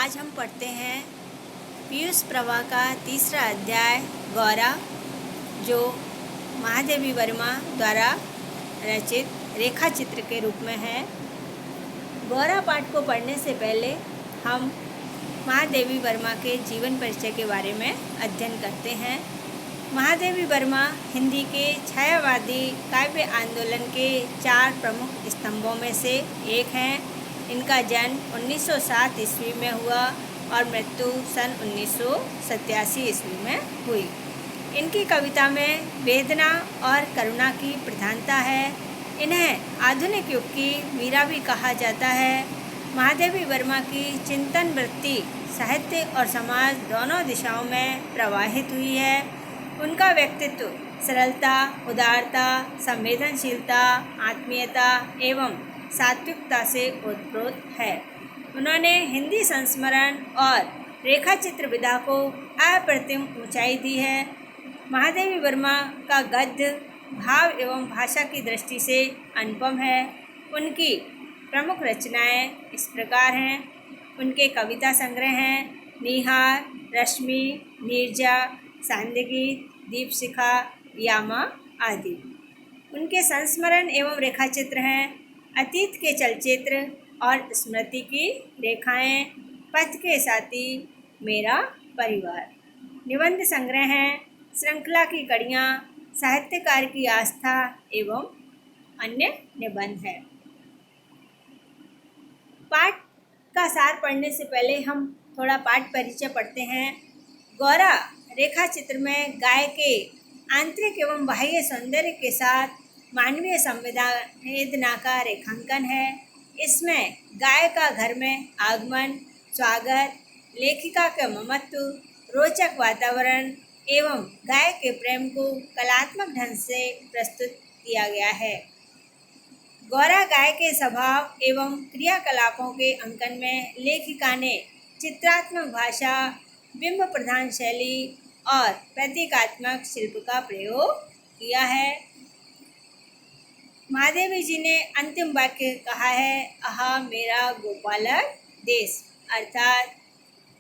आज हम पढ़ते हैं पीयूष प्रभा का तीसरा अध्याय गौरा, जो महादेवी वर्मा द्वारा रचित रेखा चित्र के रूप में है। गौरा पाठ को पढ़ने से पहले हम महादेवी वर्मा के जीवन परिचय के बारे में अध्ययन करते हैं। महादेवी वर्मा हिंदी के छायावादी काव्य आंदोलन के 4 प्रमुख स्तंभों में से एक हैं। इनका जन्म 1907 ईस्वी में हुआ और मृत्यु सन 1987 ईस्वी में हुई। इनकी कविता में वेदना और करुणा की प्रधानता है। इन्हें आधुनिक युग की मीरा भी कहा जाता है। महादेवी वर्मा की चिंतन वृत्ति साहित्य और समाज दोनों दिशाओं में प्रवाहित हुई है। उनका व्यक्तित्व सरलता, उदारता, संवेदनशीलता, आत्मीयता एवं सात्विकता से ओतप्रोत है। उन्होंने हिंदी संस्मरण और रेखाचित्र विधा को अप्रतिम ऊंचाई दी है। महादेवी वर्मा का गद्य भाव एवं भाषा की दृष्टि से अनुपम है। उनकी प्रमुख रचनाएं इस प्रकार हैं। उनके कविता संग्रह हैं निहार, रश्मि, नीरजा, सांध्यगीत, दीपशिखा, यामा आदि। उनके संस्मरण एवं रेखाचित्र हैं अतीत के चलचित्र और स्मृति की रेखाएं, पथ के साथी, मेरा परिवार। निबंध संग्रह हैं श्रृंखला की कड़ियाँ, साहित्यकार की आस्था एवं अन्य निबंध हैं। पाठ का सार पढ़ने से पहले हम थोड़ा पाठ परिचय पढ़ते हैं। गौरा रेखा चित्र में गाय के आंतरिक एवं बाह्य सौंदर्य के साथ मानवीय संवेदना का रेखांकन है। इसमें गाय का घर में आगमन, स्वागत, लेखिका के ममत्व, रोचक वातावरण एवं गाय के प्रेम को कलात्मक ढंग से प्रस्तुत किया गया है। गौरा गाय के स्वभाव एवं क्रियाकलापों के अंकन में लेखिका ने चित्रात्मक भाषा, बिंब प्रधान शैली और प्रतीकात्मक शिल्प का प्रयोग किया है। महादेवी जी ने अंतिम वाक्य कहा है, आहा मेरा गोपालक देश, अर्थात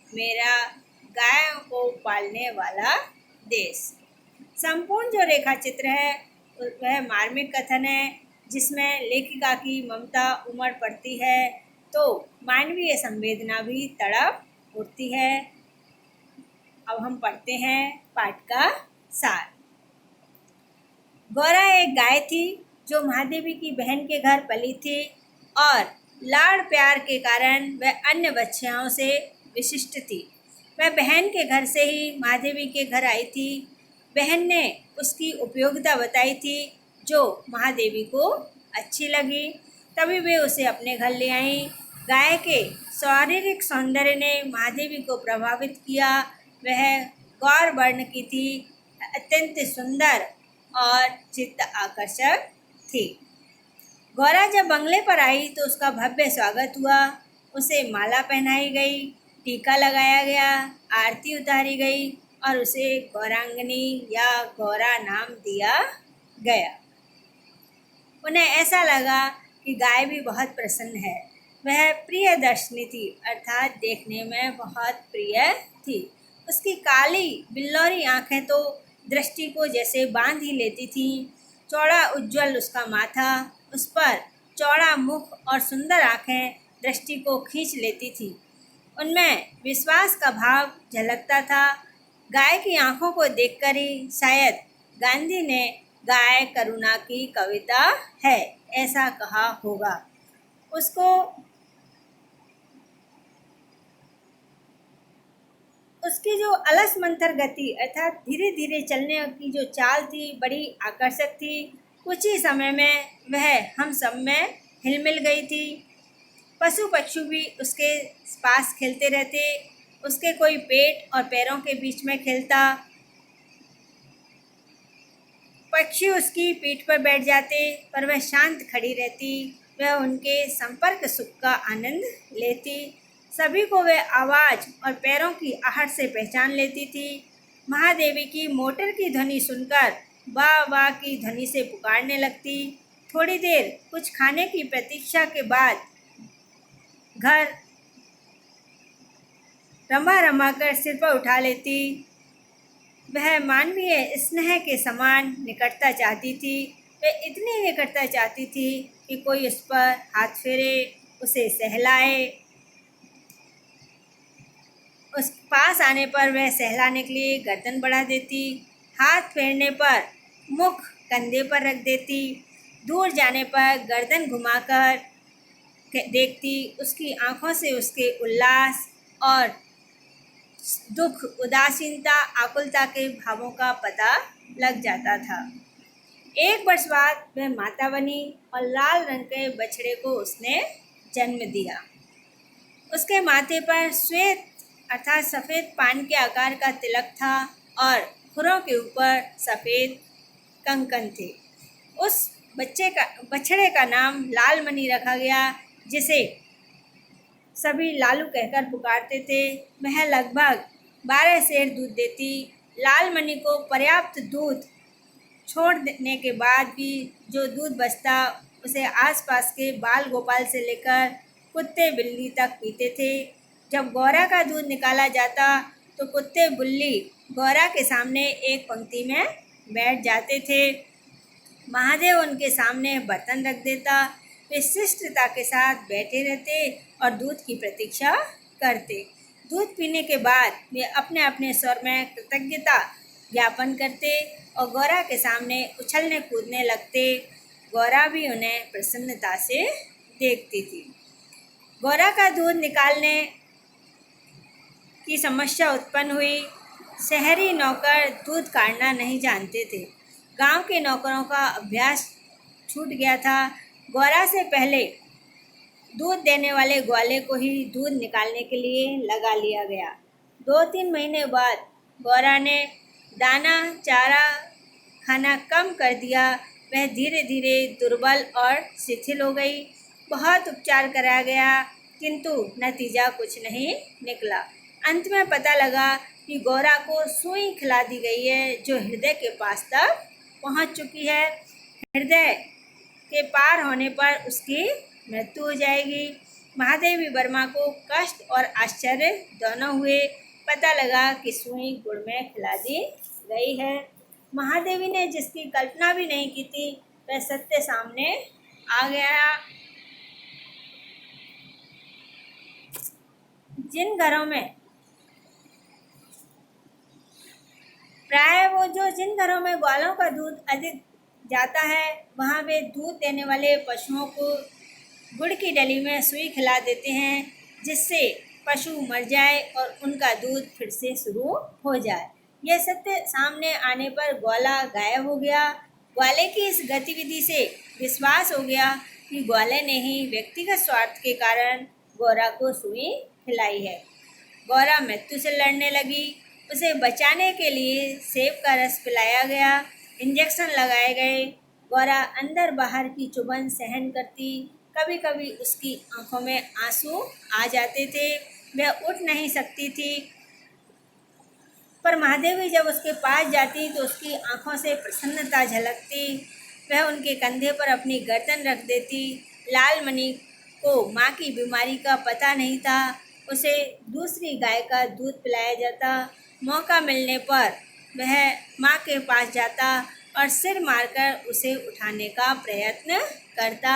मेरा गाय को पालने वाला देश। संपूर्ण जो रेखा चित्र है वह मार्मिक कथन है, जिसमें लेखिका की ममता उमड़ पड़ती है तो मानवीय संवेदना भी तड़प उठती है। अब हम पढ़ते हैं पाठ का सार। गौरा एक गाय थी जो महादेवी की बहन के घर पली थी और लाड़ प्यार के कारण वह अन्य बच्चियों से विशिष्ट थी। वह बहन के घर से ही महादेवी के घर आई थी। बहन ने उसकी उपयोगिता बताई थी जो महादेवी को अच्छी लगी, तभी वे उसे अपने घर ले आईं। गाय के शारीरिक सौंदर्य ने महादेवी को प्रभावित किया। वह गौर वर्ण की थी, अत्यंत सुंदर और चित्त आकर्षक थी। गौरा जब बंगले पर आई तो उसका भव्य स्वागत हुआ। उसे माला पहनाई गई, टीका लगाया गया, आरती उतारी गई और उसे गौरांगनी या गौरा नाम दिया गया। उन्हें ऐसा लगा कि गाय भी बहुत प्रसन्न है। वह प्रिय दर्शनी थी, अर्थात देखने में बहुत प्रिय थी। उसकी काली बिल्लौरी आँखें तो दृष्टि को जैसे बांध ही लेती थीं। चौड़ा उज्ज्वल उसका माथा, उस पर चौड़ा मुख और सुंदर आँखें दृष्टि को खींच लेती थी। उनमें विश्वास का भाव झलकता था। गाय की आँखों को देखकर ही शायद गांधी ने गाय करुणा की कविता है ऐसा कहा होगा। उसकी जो अलस मंथर गति अर्थात धीरे धीरे चलने की जो चाल थी बड़ी आकर्षक थी। कुछ ही समय में वह हम सब में हिलमिल गई थी। पशु पक्षी भी उसके पास खेलते रहते। उसके कोई पेट और पैरों के बीच में खेलता। पक्षी उसकी पीठ पर बैठ जाते पर वह शांत खड़ी रहती। वह उनके संपर्क सुख का आनंद लेती। सभी को वह आवाज़ और पैरों की आहट से पहचान लेती थी। महादेवी की मोटर की ध्वनि सुनकर वाह वाह की ध्वनि से पुकारने लगती। थोड़ी देर कुछ खाने की प्रतीक्षा के बाद घर रमा रमा कर सिर पर उठा लेती। वह मानवीय स्नेह के समान निकटता चाहती थी। वह इतनी निकटता चाहती थी कि कोई उस पर हाथ फेरे, उसे सहलाए। उस पास आने पर वह सहलाने के लिए गर्दन बढ़ा देती, हाथ फेरने पर मुख कंधे पर रख देती, दूर जाने पर गर्दन घुमाकर देखती। उसकी आंखों से उसके उल्लास और दुख, उदासीनता, आकुलता के भावों का पता लग जाता था। एक वर्ष बाद वह माता बनी और लाल रंग के बछड़े को उसने जन्म दिया। उसके माथे पर श्वेत अर्थात सफ़ेद पान के आकार का तिलक था और खुरों के ऊपर सफ़ेद कंकन थे। उस बछड़े का नाम लाल मणि रखा गया, जिसे सभी लालू कहकर पुकारते थे। वह लगभग 12 सेर दूध देती। लाल मणि को पर्याप्त दूध छोड़ देने के बाद भी जो दूध बचता उसे आसपास के बाल गोपाल से लेकर कुत्ते बिल्ली तक पीते थे। जब गौरा का दूध निकाला जाता तो कुत्ते बिल्ली गौरा के सामने एक पंक्ति में बैठ जाते थे। महादेव उनके सामने बर्तन रख देता। वे शिष्टता के साथ बैठे रहते और दूध की प्रतीक्षा करते। दूध पीने के बाद वे अपने अपने स्वर में कृतज्ञता ज्ञापन करते और गौरा के सामने उछलने कूदने लगते। गौरा भी उन्हें प्रसन्नता से देखती थी। गौरा का दूध निकालने की समस्या उत्पन्न हुई। शहरी नौकर दूध काटना नहीं जानते थे। गांव के नौकरों का अभ्यास छूट गया था। गौरा से पहले दूध देने वाले ग्वाले को ही दूध निकालने के लिए लगा लिया गया। 2-3 महीने बाद गौरा ने दाना चारा खाना कम कर दिया। वह धीरे धीरे दुर्बल और शिथिल हो गई। बहुत उपचार कराया गया, किंतु नतीजा कुछ नहीं निकला। अंत में पता लगा कि गौरा को सुई खिला दी गई है, जो हृदय के पास तक पहुंच चुकी है। हृदय के पार होने पर उसकी मृत्यु हो जाएगी। महादेवी वर्मा को कष्ट और आश्चर्य दोनों हुए। पता लगा कि सुई गुड़ में खिला दी गई है। महादेवी ने जिसकी कल्पना भी नहीं की थी, वह सत्य सामने आ गया। जिन घरों में जिन घरों में ग्वालों का दूध अधिक जाता है, वहाँ वे दूध देने वाले पशुओं को गुड़ की डली में सुई खिला देते हैं, जिससे पशु मर जाए और उनका दूध फिर से शुरू हो जाए। यह सत्य सामने आने पर ग्वाला गायब हो गया। ग्वाले की इस गतिविधि से विश्वास हो गया कि ग्वाले ने ही व्यक्तिगत स्वार्थ के कारण गौरा को सुई खिलाई है। गौरा मृत्यु से लड़ने लगी। उसे बचाने के लिए सेब का रस पिलाया गया, इंजेक्शन लगाए गए। गौरा अंदर बाहर की चुभन सहन करती। कभी कभी उसकी आंखों में आंसू आ जाते थे। वह उठ नहीं सकती थी, पर महादेवी जब उसके पास जाती तो उसकी आंखों से प्रसन्नता झलकती। वह उनके कंधे पर अपनी गर्दन रख देती। लाल मणि को माँ की बीमारी का पता नहीं था। उसे दूसरी गाय का दूध पिलाया जाता। मौका मिलने पर वह माँ के पास जाता और सिर मारकर उसे उठाने का प्रयत्न करता।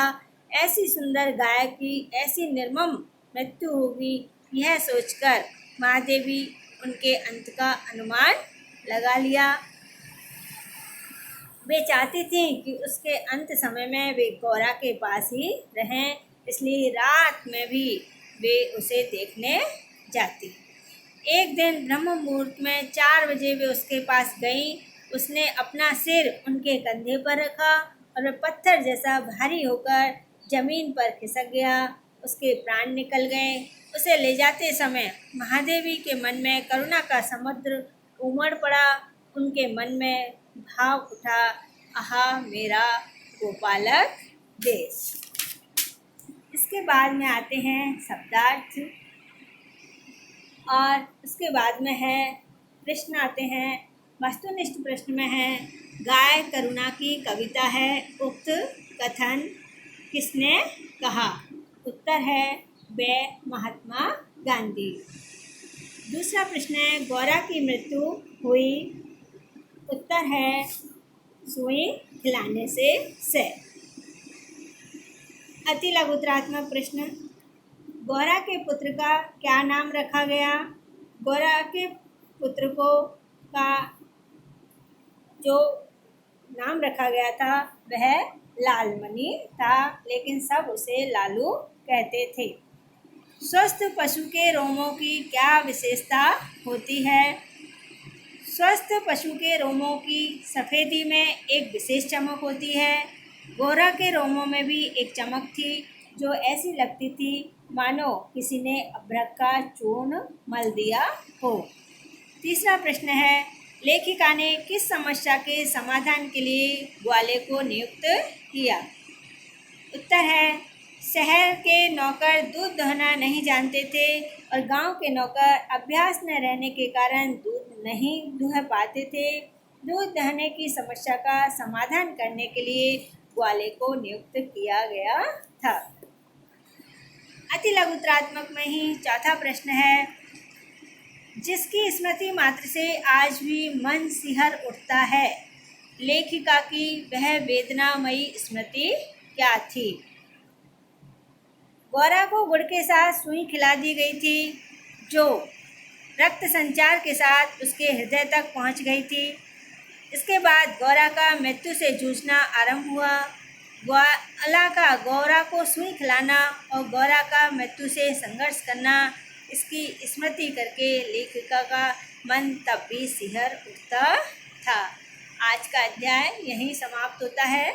ऐसी सुंदर गाय की ऐसी निर्मम मृत्यु होगी, यह सोचकर महादेवी उनके अंत का अनुमान लगा लिया। वे चाहती थीं कि उसके अंत समय में वे गौरा के पास ही रहें, इसलिए रात में भी वे उसे देखने जाती। एक दिन ब्रह्म मुहूर्त में 4 बजे वे उसके पास गईं। उसने अपना सिर उनके कंधे पर रखा और वह पत्थर जैसा भारी होकर जमीन पर खिसक गया। उसके प्राण निकल गए। उसे ले जाते समय महादेवी के मन में करुणा का समुद्र उमड़ पड़ा। उनके मन में भाव उठा, आहा मेरा गोपालक देश। इसके बाद में आते हैं शब्दार्थ और उसके बाद में है प्रश्न आते हैं। वस्तुनिष्ठ प्रश्न में है, गाय करुणा की कविता है, उक्त कथन किसने कहा? उत्तर है वे महात्मा गांधी। दूसरा प्रश्न है, गौरा की मृत्यु हुई। उत्तर है सुई खिलाने से। अति लघुतरात्मक प्रश्न, गौरा के पुत्र का क्या नाम रखा गया। गौरा के पुत्र को का जो नाम रखा गया था वह लालमणि था, लेकिन सब उसे लालू कहते थे। स्वस्थ पशु के रोमों की क्या विशेषता होती है। स्वस्थ पशु के रोमों की सफ़ेदी में एक विशेष चमक होती है। गौरा के रोमों में भी एक चमक थी जो ऐसी लगती थी मानो किसी ने अभ्रक का चूर्ण मल दिया हो। तीसरा प्रश्न है, लेखिका ने किस समस्या के समाधान के लिए ग्वाले को नियुक्त किया। उत्तर है, शहर के नौकर दूध दोहना नहीं जानते थे और गांव के नौकर अभ्यास न रहने के कारण दूध नहीं दुह पाते थे। दूध दहने की समस्या का समाधान करने के लिए ग्वाले को नियुक्त किया गया था। अति लघुतरात्मक में ही चौथा प्रश्न है, जिसकी स्मृति मात्र से आज भी मन सिहर उठता है। लेखिका की वह वेदनामयी स्मृति क्या थी। गौरा को गुड़ के साथ सुई खिला दी गई थी जो रक्त संचार के साथ उसके हृदय तक पहुंच गई थी। इसके बाद गौरा का मृत्यु से जूझना आरंभ हुआ। गौरा को सुई खिलाना और गौरा का मृत्यु से संघर्ष करना, इसकी स्मृति करके लेखिका का मन तब भी सिहर उठता था। आज का अध्याय यहीं समाप्त होता है।